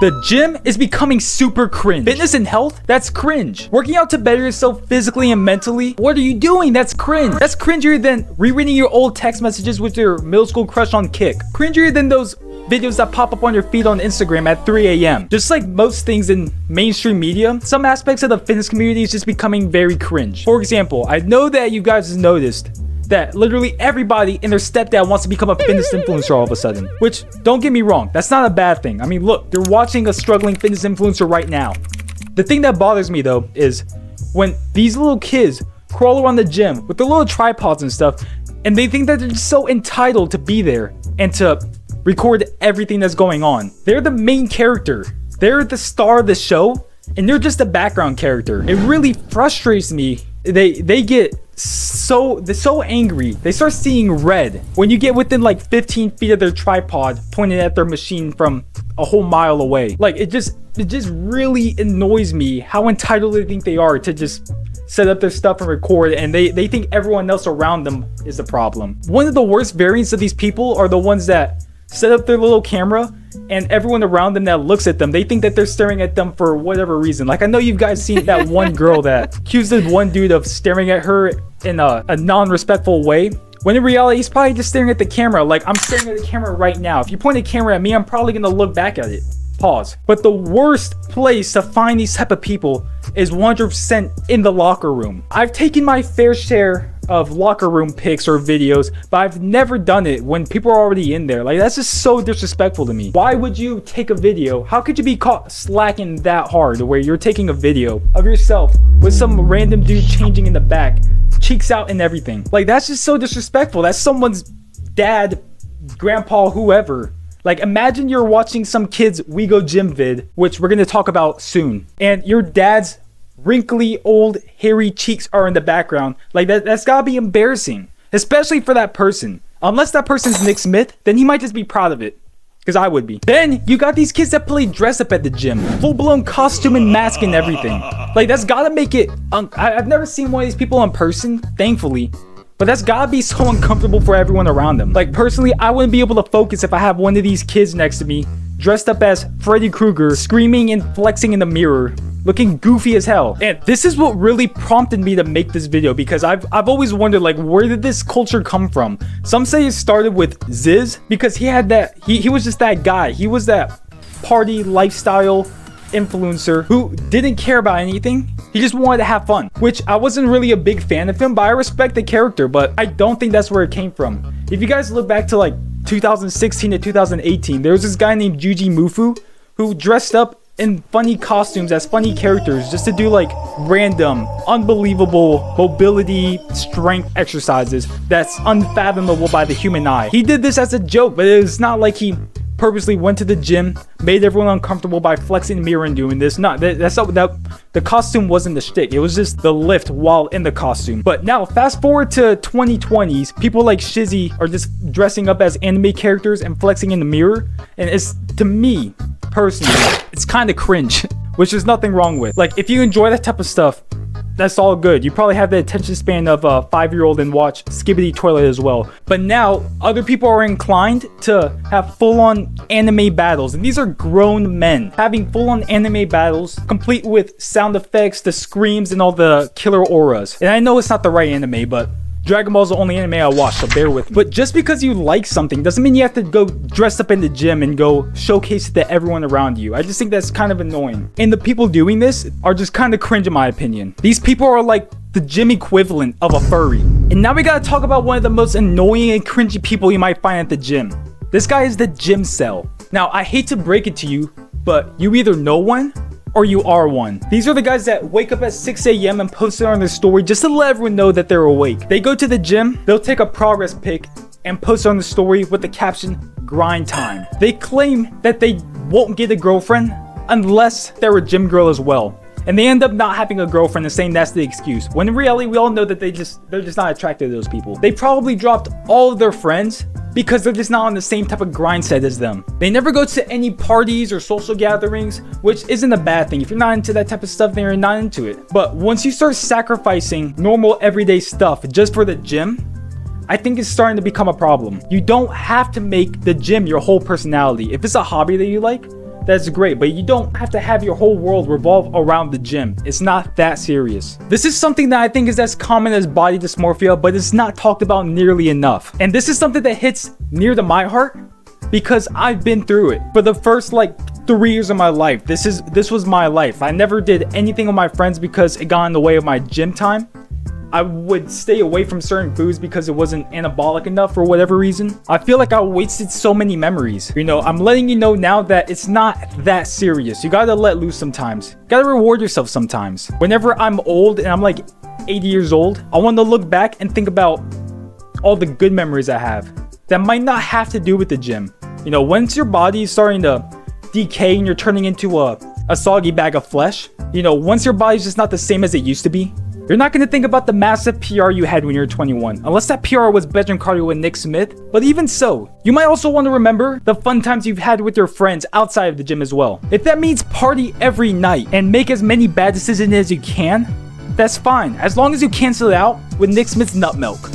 The gym is becoming super cringe. Fitness and health? That's cringe. Working out to better yourself physically and mentally? What are you doing? That's cringe. That's cringier than rereading your old text messages with your middle school crush on Kick. Cringier than those videos that pop up on your feed on Instagram at 3 a.m. Just like most things in mainstream media, some aspects of the fitness community is just becoming very cringe. For example, I know that you guys have noticed that literally everybody and their stepdad wants to become a fitness influencer all of a sudden. Which, don't get me wrong, that's not a bad thing. I mean, look, you're watching a struggling fitness influencer right now. The thing that bothers me though is when these little kids crawl around the gym with their little tripods and stuff, and they think that they're just so entitled to be there and to record everything that's going on. They're the main character. They're the star of the show, and they're just a background character. It really frustrates me. They get so angry. They start seeing red when you get within like 15 feet of their tripod pointed at their machine from a whole mile away. Like it just really annoys me how entitled they think they are to just set up their stuff and record, and they think everyone else around them is the problem. One of the worst variants of these people are the ones that set up their little camera and everyone around them that looks at them, they think that they're staring at them for whatever reason. Like I know you guys seen that one girl that accused the one dude of staring at her in a non-respectful way, when in reality he's probably just staring at the camera. Like, I'm staring at the camera right now. If you point a camera at me, I'm probably gonna look back at it. Pause. But the worst place to find these type of people is 100% in the locker room. I've taken my fair share of locker room pics or videos, but I've never done it when people are already in there. Like, that's just so disrespectful to me. Why would you take a video? How could you be caught slacking that hard where you're taking a video of yourself with some random dude changing in the back, cheeks out and everything? Like, that's just so disrespectful. That's someone's dad, grandpa, whoever. Like, imagine you're watching some kid's We Go Gym vid, which we're gonna talk about soon, and your dad's wrinkly, old, hairy cheeks are in the background. Like, that's gotta be embarrassing, especially for that person. Unless that person's Nick Smith, then he might just be proud of it, because I would be. Then you got these kids that play dress up at the gym, full-blown costume and mask and everything. Like, that's gotta make it I've never seen one of these people in person, thankfully, but that's gotta be so uncomfortable for everyone around them. Like, personally, I wouldn't be able to focus if I have one of these kids next to me, dressed up as Freddy Krueger, screaming and flexing in the mirror, looking goofy as hell. And this is what really prompted me to make this video, because I've always wondered, like, where did this culture come from? Some say it started with Ziz, because he had that, he was just that guy. He was that party lifestyle influencer who didn't care about anything. He just wanted to have fun, which I wasn't really a big fan of him, but I respect the character. But I don't think that's where it came from. If you guys look back to like 2016 to 2018, there was this guy named Juji Mufu who dressed up in funny costumes as funny characters just to do like random, unbelievable mobility strength exercises that's unfathomable by the human eye. He did this as a joke, but it's not like he purposely went to the gym, made everyone uncomfortable by flexing the mirror and doing this. That's not that. The costume wasn't the shtick. It was just the lift while in the costume. But now, fast forward to 2020s, people like Shizzy are just dressing up as anime characters and flexing in the mirror, and it's, to me personally, it's kind of cringe, which there's nothing wrong with. Like, if you enjoy that type of stuff, that's all good. You probably have the attention span of a 5-year-old and watch Skibbity Toilet as well. But now other people are inclined to have full-on anime battles, and these are grown men having full-on anime battles complete with sound effects, the screams, and all the killer auras. And I know it's not the right anime, but Dragon Ball is the only anime I watch, so bear with me. But just because you like something doesn't mean you have to go dress up in the gym and go showcase it to everyone around you. I just think that's kind of annoying. And the people doing this are just kind of cringe in my opinion. These people are like the gym equivalent of a furry. And now we gotta talk about one of the most annoying and cringy people you might find at the gym. This guy is the gym cell. Now, I hate to break it to you, but you either know one or you are one. These are the guys that wake up at 6 a.m. and post it on their story just to let everyone know that they're awake. They go to the gym, they'll take a progress pic and post it on the story with the caption, "grind time." They claim that they won't get a girlfriend unless they're a gym girl as well. And they end up not having a girlfriend and saying that's the excuse. When in reality, we all know that they're just not attracted to those people. They probably dropped all of their friends because they're just not on the same type of grind set as them. They never go to any parties or social gatherings, which isn't a bad thing. If you're not into that type of stuff, then you're not into it. But once you start sacrificing normal everyday stuff just for the gym, I think it's starting to become a problem. You don't have to make the gym your whole personality. If it's a hobby that you like, that's great, but you don't have to have your whole world revolve around the gym. It's not that serious. This is something that I think is as common as body dysmorphia, but it's not talked about nearly enough. And this is something that hits near to my heart because I've been through it. For the first like 3 years of my life, this was my life. I never did anything with my friends because it got in the way of my gym time. I would stay away from certain foods because it wasn't anabolic enough for whatever reason. I feel like I wasted so many memories. You know, I'm letting you know now that it's not that serious. You gotta let loose sometimes. You gotta reward yourself sometimes. Whenever I'm old and I'm like 80 years old, I want to look back and think about all the good memories I have that might not have to do with the gym. You know, once your body is starting to decay and you're turning into a soggy bag of flesh, you know, once your body's just not the same as it used to be, you're not going to think about the massive PR you had when you were 21, unless that PR was bedroom cardio with Nick Smith. But even so, you might also want to remember the fun times you've had with your friends outside of the gym as well. If that means party every night and make as many bad decisions as you can, that's fine, as long as you cancel it out with Nick Smith's nut milk.